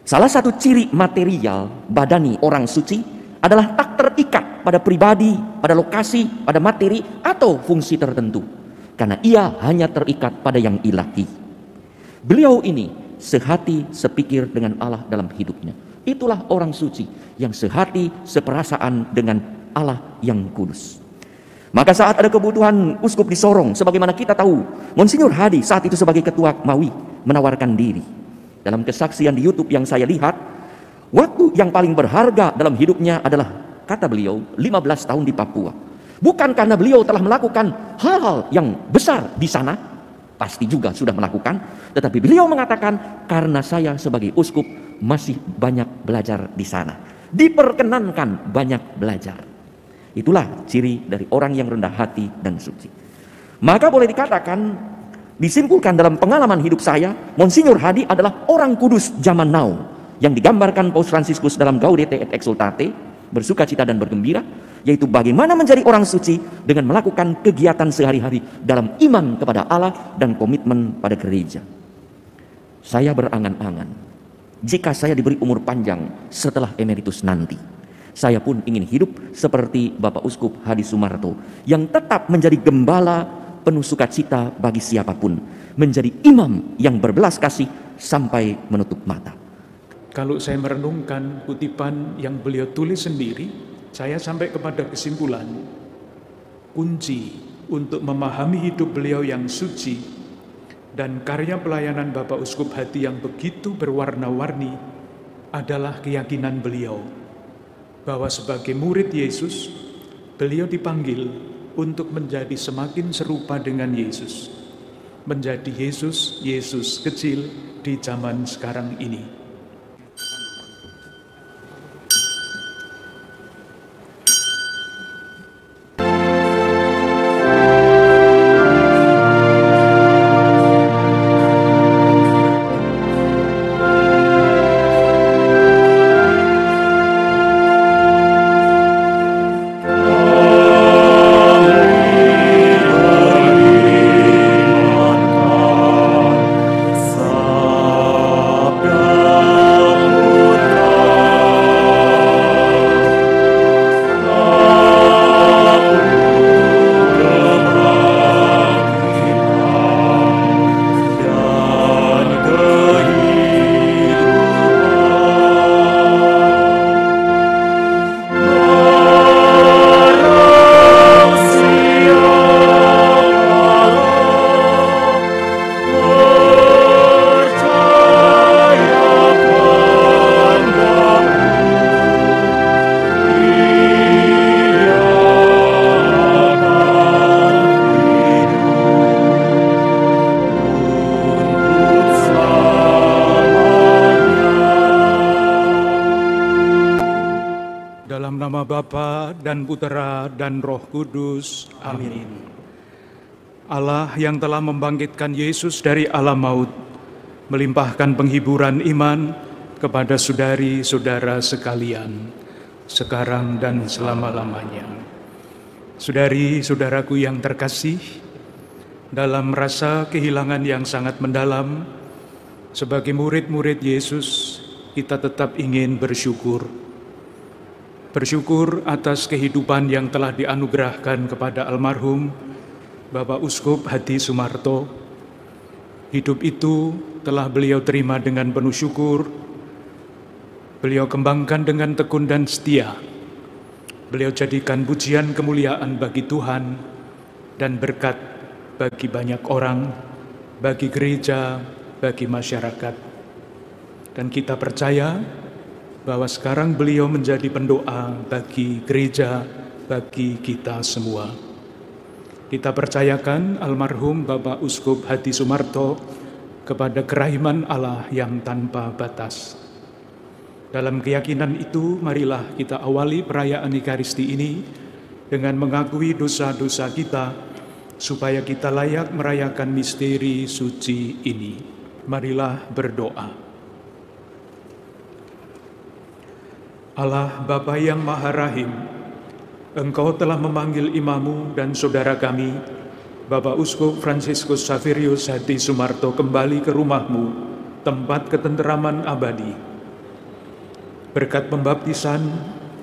Salah satu ciri material badani orang suci adalah tak terikat pada pribadi, pada lokasi, pada materi atau fungsi tertentu. Karena ia hanya terikat pada yang ilahi. Beliau ini sehati sepikir dengan Allah dalam hidupnya. Itulah orang suci yang sehati seperasaan dengan Allah yang kudus. Maka saat ada kebutuhan uskup di Sorong, sebagaimana kita tahu, Monsinyur Hadi saat itu sebagai ketua Mawi menawarkan diri. Dalam kesaksian di YouTube yang saya lihat, waktu yang paling berharga dalam hidupnya adalah, kata beliau, 15 tahun di Papua. Bukan karena beliau telah melakukan hal-hal yang besar di sana, pasti juga sudah melakukan, tetapi beliau mengatakan, karena saya sebagai uskup masih banyak belajar di sana. Diperkenankan banyak belajar. Itulah ciri dari orang yang rendah hati dan suci. Maka boleh dikatakan, disimpulkan dalam pengalaman hidup saya, Monsinyur Hadi adalah orang kudus zaman now, yang digambarkan Paus Fransiskus dalam Gaudete et Exsultate, bersukacita dan bergembira, yaitu bagaimana menjadi orang suci dengan melakukan kegiatan sehari-hari dalam iman kepada Allah dan komitmen pada gereja. Saya berangan-angan, jika saya diberi umur panjang setelah emeritus nanti, saya pun ingin hidup seperti Bapak Uskup Hadi Sumarto, yang tetap menjadi gembala penuh sukacita bagi siapapun, menjadi imam yang berbelas kasih sampai menutup mata. Kalau saya merenungkan kutipan yang beliau tulis sendiri, saya sampai kepada kesimpulan, kunci untuk memahami hidup beliau yang suci dan karya pelayanan Bapak Uskup Hadi yang begitu berwarna-warni adalah keyakinan beliau bahwa sebagai murid Yesus, beliau dipanggil untuk menjadi semakin serupa dengan Yesus, menjadi Yesus kecil di zaman sekarang ini. Bapa dan Putera dan Roh Kudus. Amin. Allah yang telah membangkitkan Yesus dari alam maut, melimpahkan penghiburan iman kepada saudari-saudara sekalian, sekarang dan selama-lamanya. Saudari-saudaraku yang terkasih, dalam rasa kehilangan yang sangat mendalam, sebagai murid-murid Yesus, kita tetap ingin bersyukur. Bersyukur atas kehidupan yang telah dianugerahkan kepada almarhum Bapak Uskup Hadi Sumarto. Hidup itu telah beliau terima dengan penuh syukur. Beliau kembangkan dengan tekun dan setia. Beliau jadikan pujian kemuliaan bagi Tuhan dan berkat bagi banyak orang, bagi gereja, bagi masyarakat. Dan kita percaya bahwa sekarang beliau menjadi pendoa bagi gereja, bagi kita semua. Kita percayakan almarhum Bapak Uskup Hadi Sumarto kepada kerahiman Allah yang tanpa batas. Dalam keyakinan itu, marilah kita awali perayaan Ekaristi ini dengan mengakui dosa-dosa kita, supaya kita layak merayakan misteri suci ini. Marilah berdoa. Allah Bapa yang Maha Rahim, Engkau telah memanggil imamu dan saudara kami, Bapak Uskup Fransiskus Xaverius Hadi Sumarto, kembali ke rumahmu, tempat ketenteraman abadi. Berkat pembaptisan,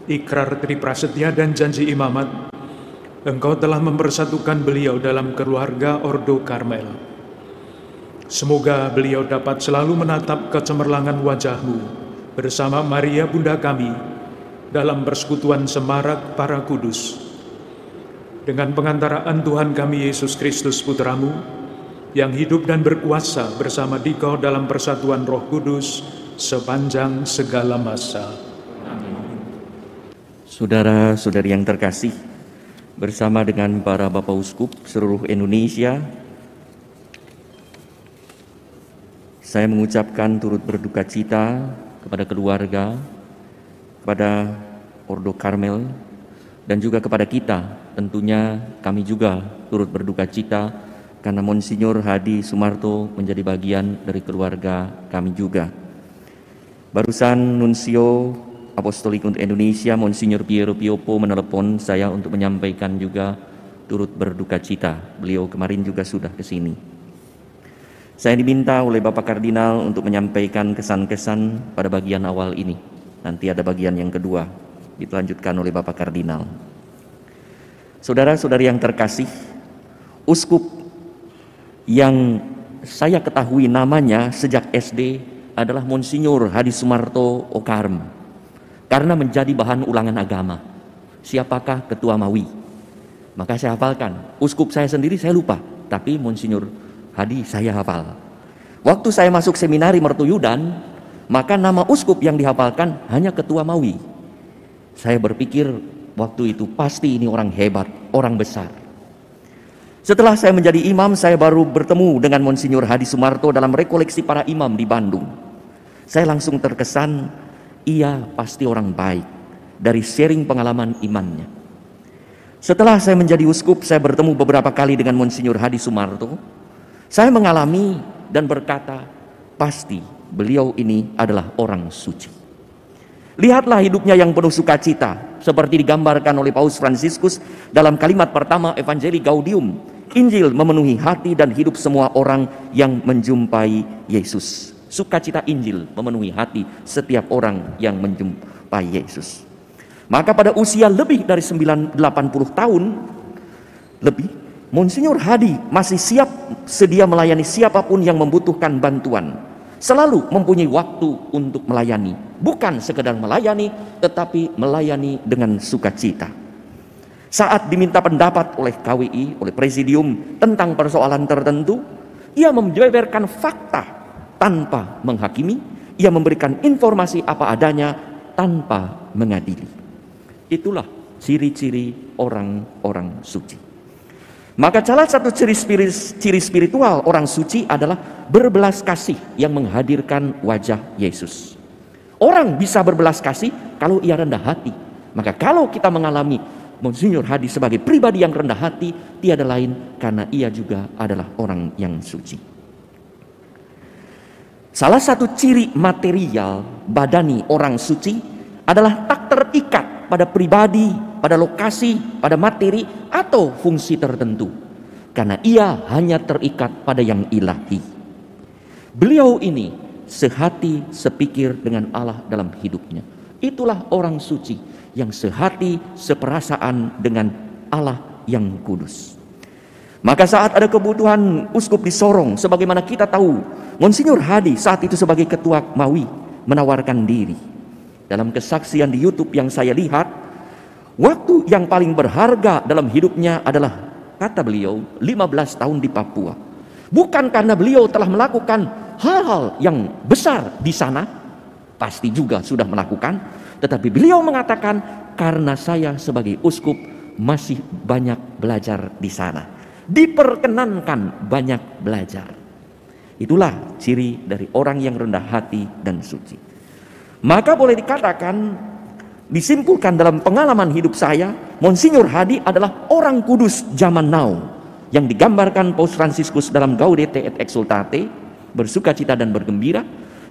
ikrar triprasetya dan janji imamat, Engkau telah mempersatukan beliau dalam keluarga Ordo Karmel. Semoga beliau dapat selalu menatap kecemerlangan wajah-Mu bersama Maria Bunda kami dalam persekutuan semarak para kudus. Dengan pengantaraan Tuhan kami Yesus Kristus Putra-Mu, yang hidup dan berkuasa bersama Dikau dalam persatuan Roh Kudus sepanjang segala masa. Saudara-saudari yang terkasih, bersama dengan para Bapak Uskup seluruh Indonesia, saya mengucapkan turut berduka cita kepada keluarga, kepada Ordo Karmel, dan juga kepada kita. Tentunya kami juga turut berduka cita karena Monsinyur Hadi Sumarto menjadi bagian dari keluarga kami juga. Barusan Nunsio Apostolik untuk Indonesia, Monsinyur Piero Piopo menelepon saya untuk menyampaikan juga turut berduka cita. Beliau kemarin juga sudah ke sini. Saya diminta oleh Bapak Kardinal untuk menyampaikan kesan-kesan pada bagian awal ini. Nanti ada bagian yang kedua, dilanjutkan oleh Bapak Kardinal. Saudara-saudari yang terkasih, uskup yang saya ketahui namanya sejak SD adalah Monsinyur Hadi Sumarto Okarm. Karena menjadi bahan ulangan agama. Siapakah Ketua Mawi? Maka saya hafalkan. Uskup saya sendiri saya lupa, tapi Monsinyur Hadi saya hafal. Waktu saya masuk seminari Mertuyudan, maka nama uskup yang dihafalkan hanya Ketua Mawi. Saya berpikir waktu itu pasti ini orang hebat, orang besar. Setelah saya menjadi imam, saya baru bertemu dengan Monsinyur Hadi Sumarto dalam rekoleksi para imam di Bandung. Saya langsung terkesan, ia pasti orang baik dari sharing pengalaman imannya. Setelah saya menjadi uskup, saya bertemu beberapa kali dengan Monsinyur Hadi Sumarto. Saya mengalami dan berkata, pasti beliau ini adalah orang suci. Lihatlah hidupnya yang penuh sukacita, seperti digambarkan oleh Paus Fransiskus dalam kalimat pertama Evangelii Gaudium. Injil memenuhi hati dan hidup semua orang yang menjumpai Yesus. Sukacita Injil memenuhi hati setiap orang yang menjumpai Yesus. Maka pada usia lebih dari 80 tahun lebih, Monsinyur Hadi masih siap sedia melayani siapapun yang membutuhkan bantuan. Selalu mempunyai waktu untuk melayani. Bukan sekedar melayani, tetapi melayani dengan sukacita. Saat diminta pendapat oleh KWI, oleh Presidium tentang persoalan tertentu, ia membeberkan fakta tanpa menghakimi, ia memberikan informasi apa adanya tanpa mengadili. Itulah ciri-ciri orang-orang suci. Maka salah satu ciri spiritual orang suci adalah berbelas kasih yang menghadirkan wajah Yesus. Orang bisa berbelas kasih kalau ia rendah hati. Maka kalau kita mengalami Monsinyur Hadi sebagai pribadi yang rendah hati, tiada lain karena ia juga adalah orang yang suci. Salah satu ciri material badani orang suci adalah tak terikat pada pribadi, pada lokasi, pada materi atau fungsi tertentu. Karena ia hanya terikat pada yang ilahi. Beliau ini sehati sepikir dengan Allah dalam hidupnya. Itulah orang suci yang sehati seperasaan dengan Allah yang kudus. Maka saat ada kebutuhan uskup di Sorong, sebagaimana kita tahu, Monsinyur Hadi saat itu sebagai Ketua Mawi menawarkan diri. Dalam kesaksian di YouTube yang saya lihat, waktu yang paling berharga dalam hidupnya adalah, kata beliau, 15 tahun di Papua. Bukan karena beliau telah melakukan hal-hal yang besar di sana, pasti juga sudah melakukan, tetapi beliau mengatakan, karena saya sebagai uskup masih banyak belajar di sana. Diperkenankan banyak belajar. Itulah ciri dari orang yang rendah hati dan suci. Maka boleh dikatakan, disimpulkan dalam pengalaman hidup saya, Monsinyur Hadi adalah orang kudus zaman now, yang digambarkan Paus Fransiskus dalam Gaudete et Exsultate, bersukacita dan bergembira,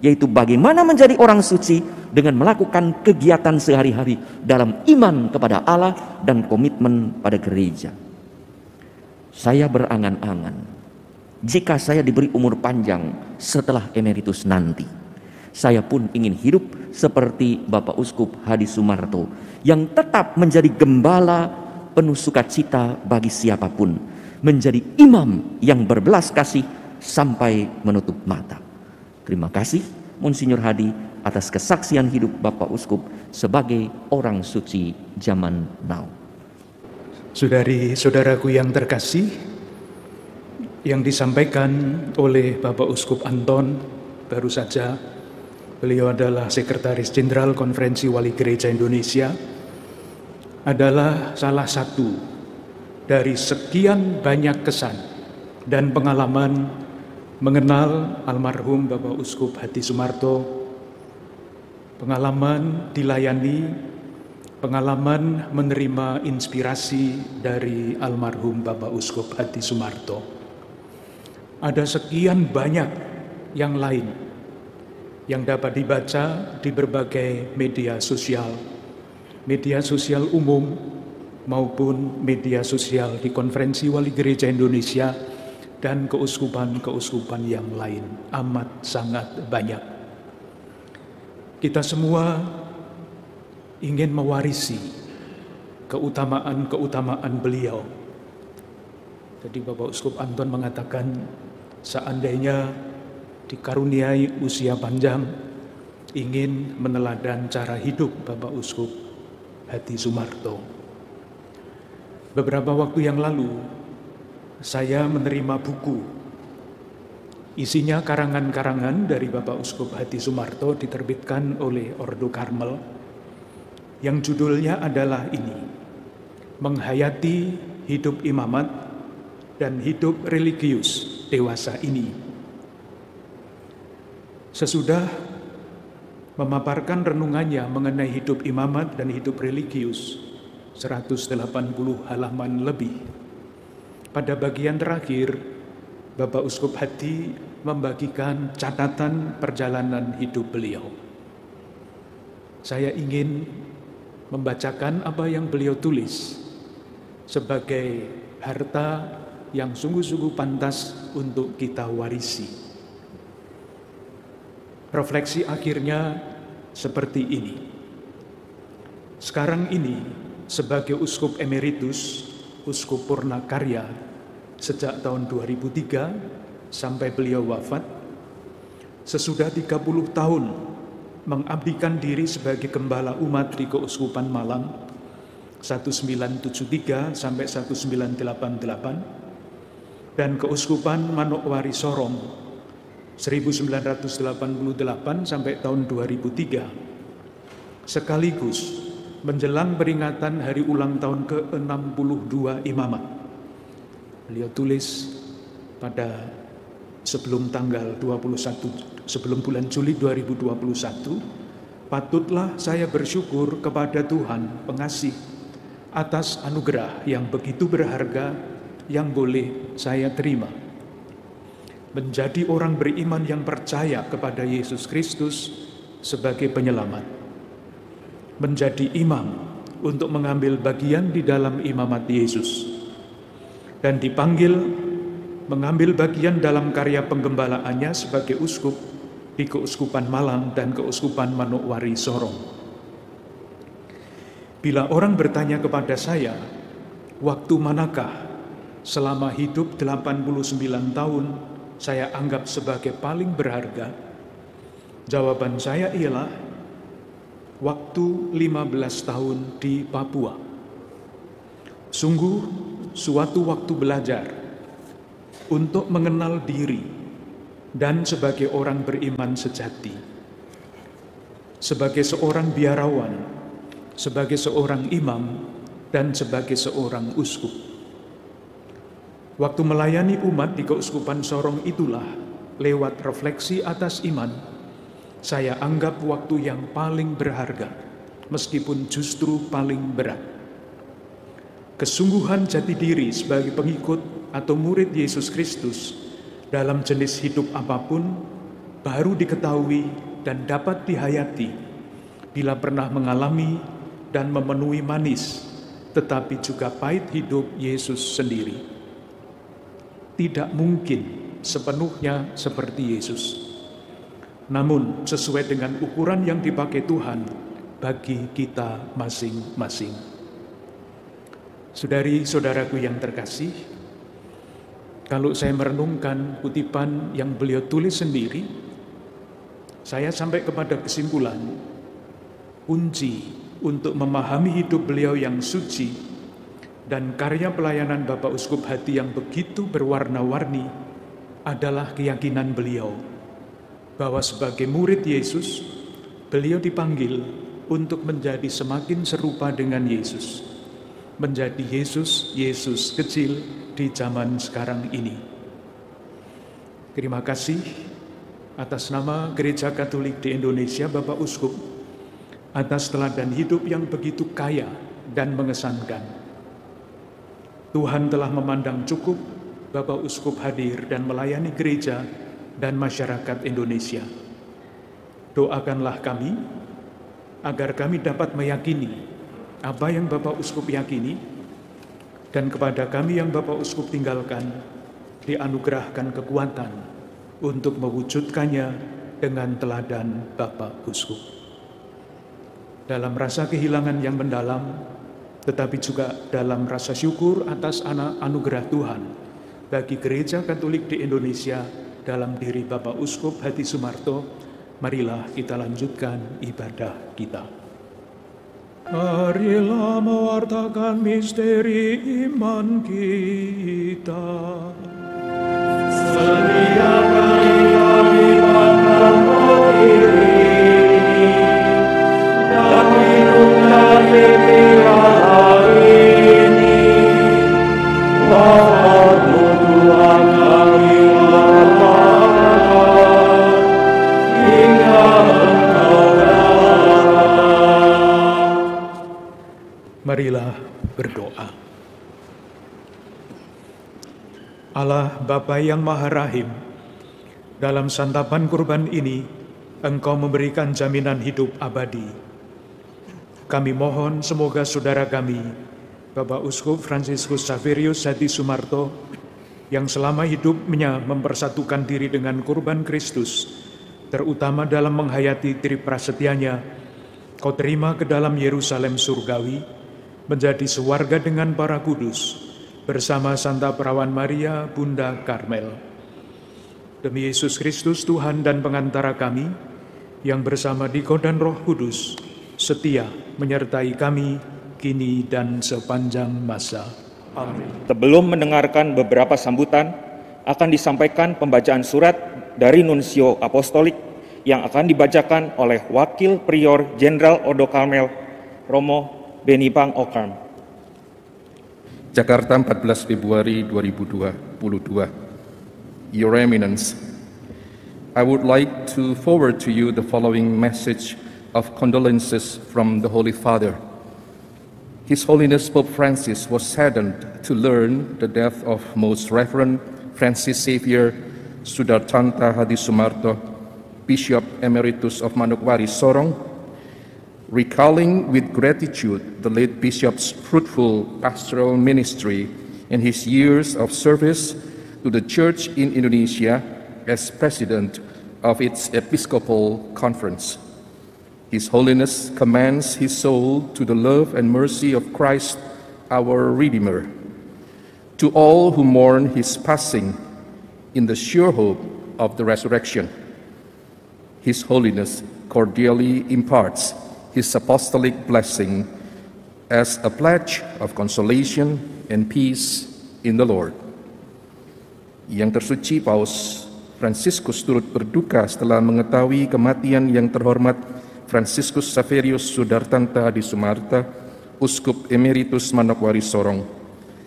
yaitu bagaimana menjadi orang suci dengan melakukan kegiatan sehari-hari dalam iman kepada Allah dan komitmen pada gereja. Saya berangan-angan, jika saya diberi umur panjang setelah emeritus nanti, Saya pun ingin hidup seperti Bapak Uskup Hadi Sumarto yang tetap menjadi gembala penuh sukacita bagi siapapun, menjadi imam yang berbelas kasih sampai menutup mata. Terima kasih Monsinyur Hadi atas kesaksian hidup Bapak Uskup sebagai orang suci zaman now. Saudari-saudaraku yang terkasih, yang disampaikan oleh Bapak Uskup Anton baru saja, beliau adalah Sekretaris Jenderal Konferensi Wali Gereja Indonesia, adalah salah satu dari sekian banyak kesan dan pengalaman mengenal almarhum Bapak Uskup Hadi Sumarto, pengalaman dilayani, pengalaman menerima inspirasi dari almarhum Bapak Uskup Hadi Sumarto. Ada sekian banyak yang lain yang dapat dibaca di berbagai media sosial umum maupun media sosial di Konferensi Wali Gereja Indonesia dan keuskupan-keuskupan yang lain. Amat sangat banyak. Kita semua ingin mewarisi keutamaan-keutamaan beliau. Jadi Bapak Uskup Anton mengatakan, seandainya dikaruniai usia panjang, ingin meneladan cara hidup Bapak Uskup Hadi Sumarto. Beberapa waktu yang lalu, saya menerima buku. Isinya karangan-karangan dari Bapak Uskup Hadi Sumarto diterbitkan oleh Ordo Karmel, yang judulnya adalah ini, Menghayati Hidup Imamat dan Hidup Religius Dewasa Ini. Sesudah memaparkan renungannya mengenai hidup imamat dan hidup religius, 180 halaman lebih, pada bagian terakhir, Bapak Uskup Hadi membagikan catatan perjalanan hidup beliau. Saya ingin membacakan apa yang beliau tulis sebagai harta yang sungguh-sungguh pantas untuk kita warisi. Refleksi akhirnya seperti ini. Sekarang ini, sebagai Uskup Emeritus, Uskup Purnakarya, sejak tahun 2003 sampai beliau wafat, sesudah 30 tahun mengabdikan diri sebagai gembala umat di Keuskupan Malang 1973 sampai 1988 dan Keuskupan Manokwari Sorong 1988 sampai tahun 2003, sekaligus menjelang peringatan hari ulang tahun ke-62 imamat. Beliau tulis pada sebelum tanggal 21, sebelum bulan Juli 2021, patutlah saya bersyukur kepada Tuhan pengasih atas anugerah yang begitu berharga yang boleh saya terima. Menjadi orang beriman yang percaya kepada Yesus Kristus sebagai penyelamat. Menjadi imam untuk mengambil bagian di dalam imamat Yesus. Dan dipanggil mengambil bagian dalam karya penggembalaannya sebagai uskup di Keuskupan Malang dan Keuskupan Manokwari Sorong. Bila orang bertanya kepada saya, waktu manakah selama hidup 89 tahun saya anggap sebagai paling berharga? Jawaban saya ialah waktu 15 tahun di Papua. Sungguh suatu waktu belajar untuk mengenal diri dan sebagai orang beriman sejati, sebagai seorang biarawan, sebagai seorang imam, dan sebagai seorang uskup. Waktu melayani umat di Keuskupan Sorong itulah, lewat refleksi atas iman, saya anggap waktu yang paling berharga, meskipun justru paling berat. Kesungguhan jati diri sebagai pengikut atau murid Yesus Kristus dalam jenis hidup apapun baru diketahui dan dapat dihayati bila pernah mengalami dan memenuhi manis, tetapi juga pahit hidup Yesus sendiri. Tidak mungkin sepenuhnya seperti Yesus. namun sesuai dengan ukuran yang dipakai Tuhan bagi kita masing-masing. Saudari-saudaraku yang terkasih, kalau saya merenungkan kutipan yang beliau tulis sendiri, saya sampai kepada kesimpulan, kunci untuk memahami hidup beliau yang suci dan karya pelayanan Bapak Uskup Hadi yang begitu berwarna-warni adalah keyakinan beliau bahwa sebagai murid Yesus, beliau dipanggil untuk menjadi semakin serupa dengan Yesus, menjadi Yesus kecil di zaman sekarang ini. Terima kasih atas nama Gereja Katolik di Indonesia, Bapak Uskup, atas teladan hidup yang begitu kaya dan mengesankan. Tuhan telah memandang cukup Bapak Uskup hadir dan melayani gereja dan masyarakat Indonesia. Doakanlah kami, agar kami dapat meyakini apa yang Bapak Uskup yakini, dan kepada kami yang Bapak Uskup tinggalkan, dianugerahkan kekuatan untuk mewujudkannya dengan teladan Bapak Uskup. Dalam rasa kehilangan yang mendalam, tetapi juga dalam rasa syukur atas anugerah Tuhan bagi Gereja Katolik di Indonesia dalam diri Bapak Uskup Hadi Sumarto, marilah kita lanjutkan ibadah kita. Marilah mewartakan misteri iman kita. Setiap kali kami mengenal diri dan hidup dari piala ini, wahyu Tuhan kami wartakan hingga Engkau datang. Marilah berdoa. Allah Bapa yang Maha Rahim, dalam santapan kurban ini, Engkau memberikan jaminan hidup abadi. Kami mohon semoga saudara kami, Bapak Uskup Fransiskus Xaverius Hadi Sumarto, yang selama hidupnya mempersatukan diri dengan kurban Kristus, terutama dalam menghayati triprasetyanya, Kau terima ke dalam Yerusalem surgawi, menjadi sewarga dengan para kudus, bersama Santa Perawan Maria, Bunda Karmel. Demi Yesus Kristus, Tuhan dan pengantara kami, yang bersama Dikau dan Roh Kudus, setia menyertai kami, kini dan sepanjang masa. Amin. Sebelum mendengarkan beberapa sambutan, akan disampaikan pembacaan surat dari Nuncio Apostolik yang akan dibacakan oleh Wakil Prior Jenderal Ordo Karmel, Romo Benipang Okarm. Jakarta, 14 Februari 2022. Your Eminence, I would like to forward to you the following message of condolences from the Holy Father. His Holiness Pope Francis was saddened to learn the death of Most Reverend Francis Xavier Sudartanta Hadi Sumarto, Bishop Emeritus of Manokwari Sorong, recalling with gratitude the late Bishop's fruitful pastoral ministry and his years of service to the Church in Indonesia as President of its Episcopal Conference. His Holiness commends his soul to the love and mercy of Christ, our Redeemer. To all who mourn his passing in the sure hope of the resurrection, His Holiness cordially imparts his apostolic blessing as a pledge of consolation and peace in the Lord. Yang tersuci Paus Fransiskus turut berduka setelah mengetahui kematian yang terhormat Fransiskus Xaverius Sudartanta Hadi Sumarto, Uskup Emeritus Manokwari Sorong,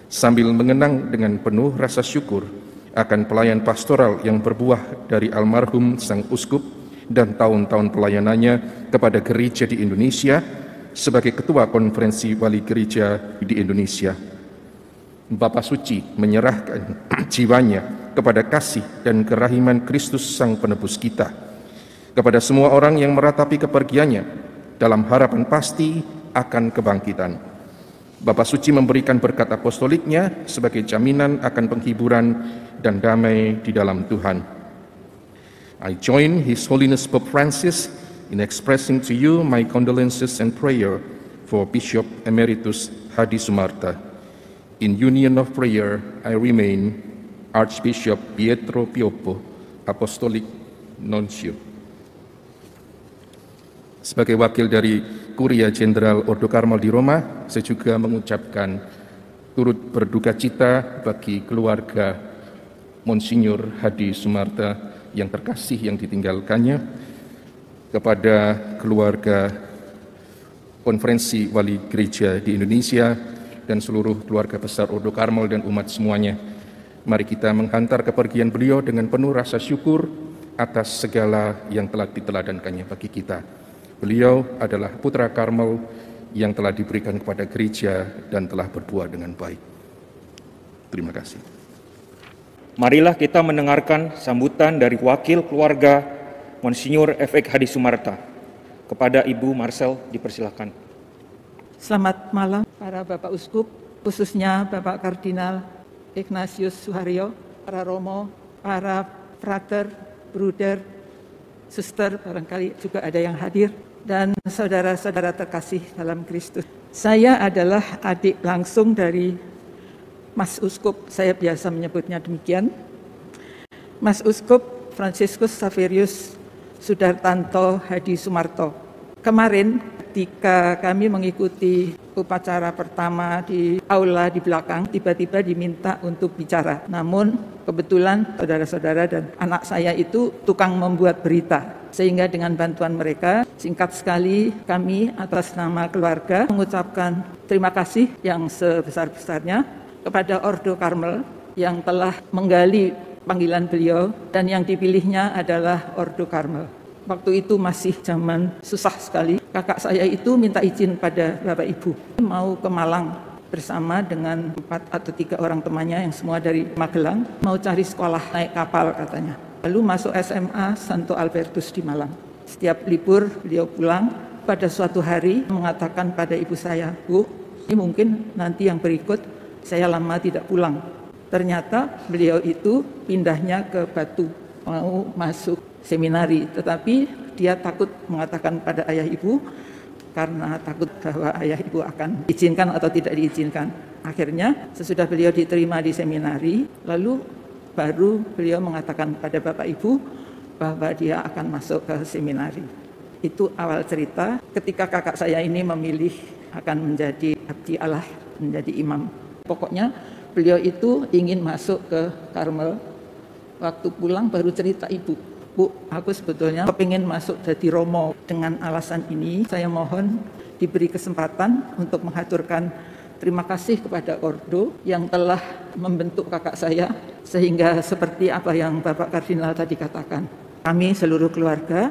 sambil mengenang dengan penuh rasa syukur akan pelayan pastoral yang berbuah dari almarhum sang uskup dan tahun-tahun pelayanannya kepada gereja di Indonesia sebagai Ketua Konferensi Wali Gereja di Indonesia. Bapa Suci menyerahkan jiwanya kepada kasih dan kerahiman Kristus Sang Penebus kita, kepada semua orang yang meratapi kepergiannya dalam harapan pasti akan kebangkitan. Bapa Suci memberikan berkat apostoliknya sebagai jaminan akan penghiburan dan damai di dalam Tuhan. I join His Holiness Pope Francis in expressing to you my condolences and prayer for Bishop Emeritus Hadi Sumarta. In union of prayer, I remain Archbishop Pietro Pioppo, Apostolic Nuncio. Sebagai wakil dari Kuria Jenderal Ordo Karmel di Roma, saya juga mengucapkan turut berduka cita bagi keluarga Monsinyur Hadi Sumarta yang terkasih yang ditinggalkannya, kepada keluarga Konferensi Wali Gereja di Indonesia dan seluruh keluarga besar Ordo Karmel dan umat semuanya. Mari kita menghantar kepergian beliau dengan penuh rasa syukur atas segala yang telah diteladankannya bagi kita. Beliau adalah putra Karmel yang telah diberikan kepada gereja dan telah berbuah dengan baik. Terima kasih. Marilah kita mendengarkan sambutan dari wakil keluarga Monsinyur F.X. Hadi Sumarta. Kepada Ibu Marcel dipersilakan. Selamat malam para Bapak Uskup, khususnya Bapak Kardinal Ignatius Suharyo, para Romo, para frater, bruder, suster, barangkali juga ada yang hadir, dan saudara-saudara terkasih dalam Kristus. Saya adalah adik langsung dari Mas Uskup, saya biasa menyebutnya demikian, Mas Uskup Franciscus Saverius Sudartanto Hadi Sumarto. Kemarin ketika kami mengikuti upacara pertama di aula di belakang, tiba-tiba diminta untuk bicara. Namun kebetulan saudara-saudara dan anak saya itu tukang membuat berita. Sehingga dengan bantuan mereka, singkat sekali kami atas nama keluarga mengucapkan terima kasih yang sebesar-besarnya kepada Ordo Karmel yang telah menggali panggilan beliau dan yang dipilihnya adalah Ordo Karmel. Waktu itu masih zaman susah sekali. Kakak saya itu minta izin pada Bapak Ibu mau ke Malang bersama dengan 4 atau 3 orang temannya yang semua dari Magelang, mau cari sekolah naik kapal katanya. Lalu masuk SMA Santo Albertus di Malang. Setiap libur beliau pulang, pada suatu hari mengatakan pada ibu saya, "Bu, ini mungkin nanti yang berikut saya lama tidak pulang." Ternyata beliau itu pindahnya ke Batu, mau masuk seminari, tetapi dia takut mengatakan pada ayah ibu karena takut bahwa ayah ibu akan diizinkan atau tidak diizinkan. Akhirnya sesudah beliau diterima di seminari, lalu baru beliau mengatakan pada bapak ibu bahwa dia akan masuk ke seminari. Itu awal cerita ketika kakak saya ini memilih akan menjadi abdi Allah, menjadi imam. Pokoknya beliau itu ingin masuk ke Karmel. Waktu pulang baru cerita ibu, "Bu, aku sebetulnya kepingin masuk jadi Romo." Dengan alasan ini saya mohon diberi kesempatan untuk mengaturkan terima kasih kepada Ordo yang telah membentuk kakak saya sehingga seperti apa yang Bapak Kardinal tadi katakan. Kami seluruh keluarga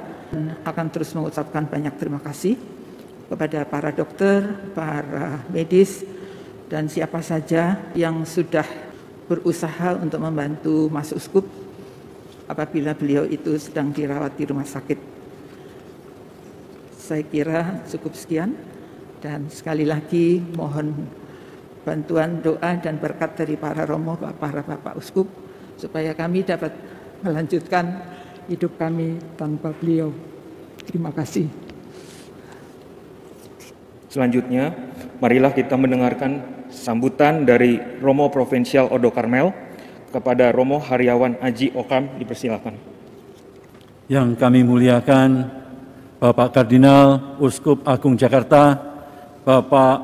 akan terus mengucapkan banyak terima kasih kepada para dokter, para medis, dan siapa saja yang sudah berusaha untuk membantu Mas Uskup apabila beliau itu sedang dirawat di rumah sakit. Saya kira cukup sekian, dan sekali lagi mohon bantuan doa dan berkat dari para Romo, para Bapak Uskup, supaya kami dapat melanjutkan hidup kami tanpa beliau. Terima kasih. Selanjutnya, marilah kita mendengarkan sambutan dari Romo Provinsial Ordo Karmel kepada Romo Haryawan Aji Okam, dipersilakan. Yang kami muliakan Bapak Kardinal Uskup Agung Jakarta, Bapak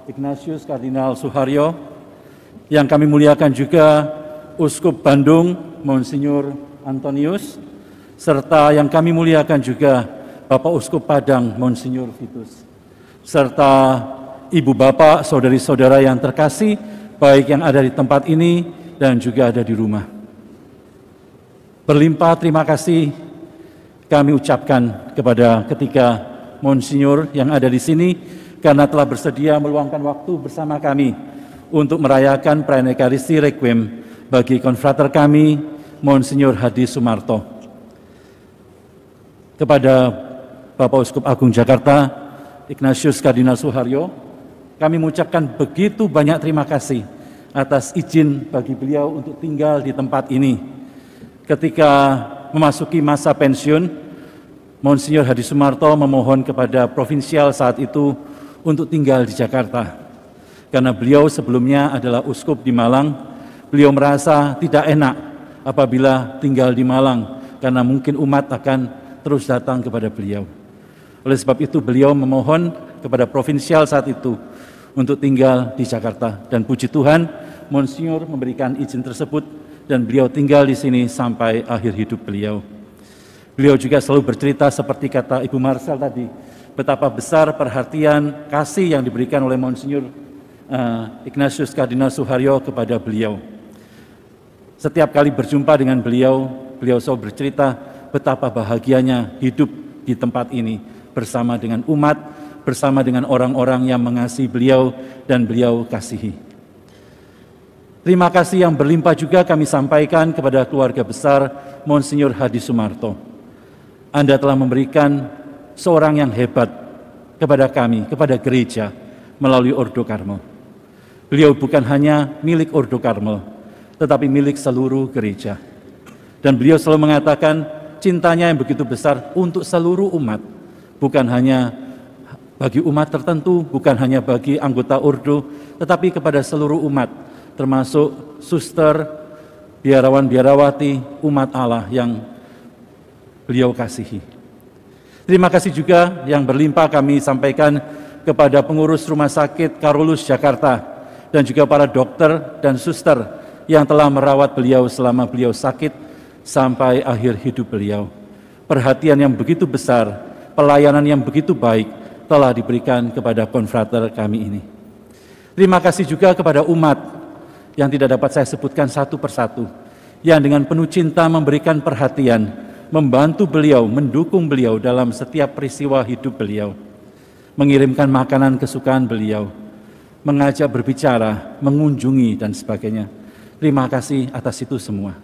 Ignatius Kardinal Suharyo, yang kami muliakan juga Uskup Bandung Monsinyur Antonius, serta yang kami muliakan juga Bapak Uskup Padang Monsinyur Vitus, serta Ibu Bapak, saudari-saudara yang terkasih, baik yang ada di tempat ini dan juga ada di rumah. Berlimpah terima kasih kami ucapkan kepada ketiga Monsinyur yang ada di sini karena telah bersedia meluangkan waktu bersama kami untuk merayakan perayaan Ekaristi Requiem bagi konfrater kami, Monsinyur Hadi Sumarto. Kepada Bapak Uskup Agung Jakarta, Ignatius Kardinal Suharyo, kami mengucapkan begitu banyak terima kasih atas izin bagi beliau untuk tinggal di tempat ini. Ketika memasuki masa pensiun, Monsinyur Hadi Sumarto memohon kepada provinsial saat itu untuk tinggal di Jakarta. Karena beliau sebelumnya adalah uskup di Malang, beliau merasa tidak enak apabila tinggal di Malang, karena mungkin umat akan terus datang kepada beliau. Oleh sebab itu beliau memohon kepada provinsial saat itu untuk tinggal di Jakarta. Dan puji Tuhan, Monsinyur memberikan izin tersebut dan beliau tinggal di sini sampai akhir hidup beliau. Beliau juga selalu bercerita seperti kata Ibu Marcel tadi, betapa besar perhatian kasih yang diberikan oleh Monsinyur Ignatius Kardinal Suharyo kepada beliau. Setiap kali berjumpa dengan beliau, beliau selalu bercerita betapa bahagianya hidup di tempat ini bersama dengan umat, bersama dengan orang-orang yang mengasihi beliau dan beliau kasihi. Terima kasih yang berlimpah juga kami sampaikan kepada keluarga besar Monsinyur Hadi Sumarto. Anda telah memberikan seorang yang hebat kepada kami, kepada gereja, melalui Ordo Karmel. Beliau bukan hanya milik Ordo Karmel, tetapi milik seluruh gereja. Dan beliau selalu mengatakan cintanya yang begitu besar untuk seluruh umat, bukan hanya bagi umat tertentu, bukan hanya bagi anggota Ordo, tetapi kepada seluruh umat, termasuk suster, biarawan-biarawati, umat Allah yang beliau kasihi. Terima kasih juga yang berlimpah kami sampaikan kepada pengurus Rumah Sakit Karolus Jakarta dan juga para dokter dan suster yang telah merawat beliau selama beliau sakit sampai akhir hidup beliau. Perhatian yang begitu besar, pelayanan yang begitu baik telah diberikan kepada konfrater kami ini. Terima kasih juga kepada umat yang tidak dapat saya sebutkan satu persatu, yang dengan penuh cinta memberikan perhatian, membantu beliau, mendukung beliau dalam setiap peristiwa hidup beliau, mengirimkan makanan kesukaan beliau, mengajak berbicara, mengunjungi, dan sebagainya. Terima kasih atas itu semua.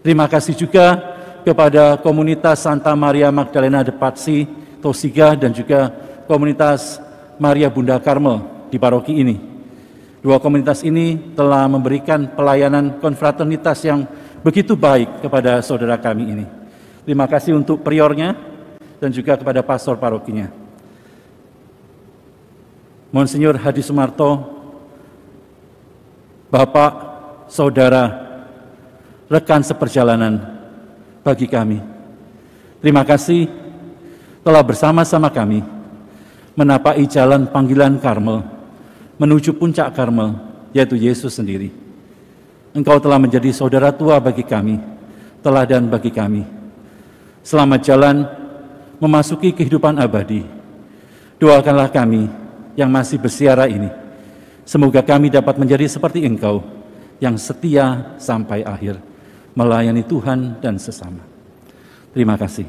Terima kasih juga kepada komunitas Santa Maria Magdalena de Pazzi, Tosiga, dan juga komunitas Maria Bunda Karmel di paroki ini. Dua komunitas ini telah memberikan pelayanan konfraternitas yang begitu baik kepada saudara kami ini. Terima kasih untuk priornya dan juga kepada pastor parokinya. Monsinyur Hadi Sumarto, Bapak, saudara, rekan seperjalanan bagi kami. Terima kasih telah bersama-sama kami menapai jalan panggilan Karmel menuju puncak Karmel, yaitu Yesus sendiri. Engkau telah menjadi saudara tua bagi kami, teladan bagi kami. Selamat jalan memasuki kehidupan abadi. Doakanlah kami yang masih bersiara ini. Semoga kami dapat menjadi seperti Engkau yang setia sampai akhir, melayani Tuhan dan sesama. Terima kasih.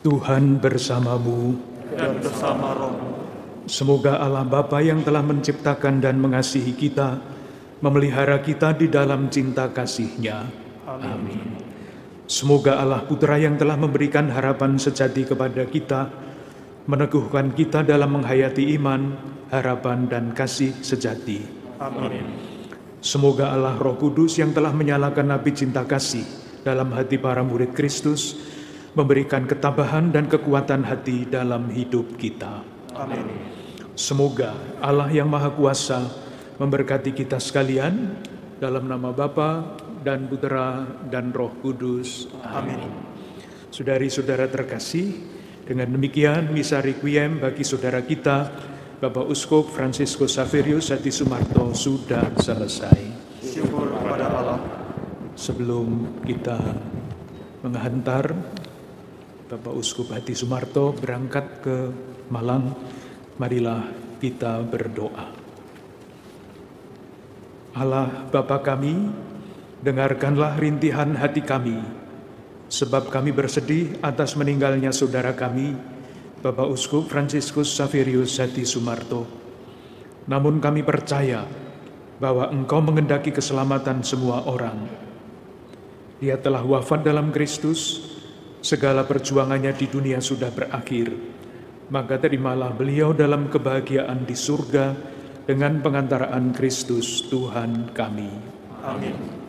Tuhan bersamamu dan bersama rohmu. Semoga Allah Bapa yang telah menciptakan dan mengasihi kita, memelihara kita di dalam cinta kasih-Nya. Amin. Semoga Allah Putra yang telah memberikan harapan sejati kepada kita, meneguhkan kita dalam menghayati iman, harapan, dan kasih sejati. Amin. Semoga Allah Roh Kudus yang telah menyalakan api cinta kasih dalam hati para murid Kristus, memberikan ketabahan dan kekuatan hati dalam hidup kita. Amin. Semoga Allah yang Maha Kuasa memberkati kita sekalian dalam nama Bapa dan Putera dan Roh Kudus. Amin. Saudari-saudara terkasih, dengan demikian misa requiem bagi saudara kita Bapak Uskup Fransiskus Xaverius Hadi Sumarto sudah selesai. Syukur kepada Allah. Sebelum kita menghantar Bapak Uskup Hadi Sumarto berangkat ke Malang, marilah kita berdoa. Allah Bapa kami, dengarkanlah rintihan hati kami, sebab kami bersedih atas meninggalnya saudara kami, Bapak Uskup Fransiskus Xaverius Hadi Sumarto. Namun kami percaya bahwa Engkau mengendaki keselamatan semua orang. Dia telah wafat dalam Kristus, segala perjuangannya di dunia sudah berakhir. Maka terimalah beliau dalam kebahagiaan di surga dengan pengantaraan Kristus Tuhan kami. Amin.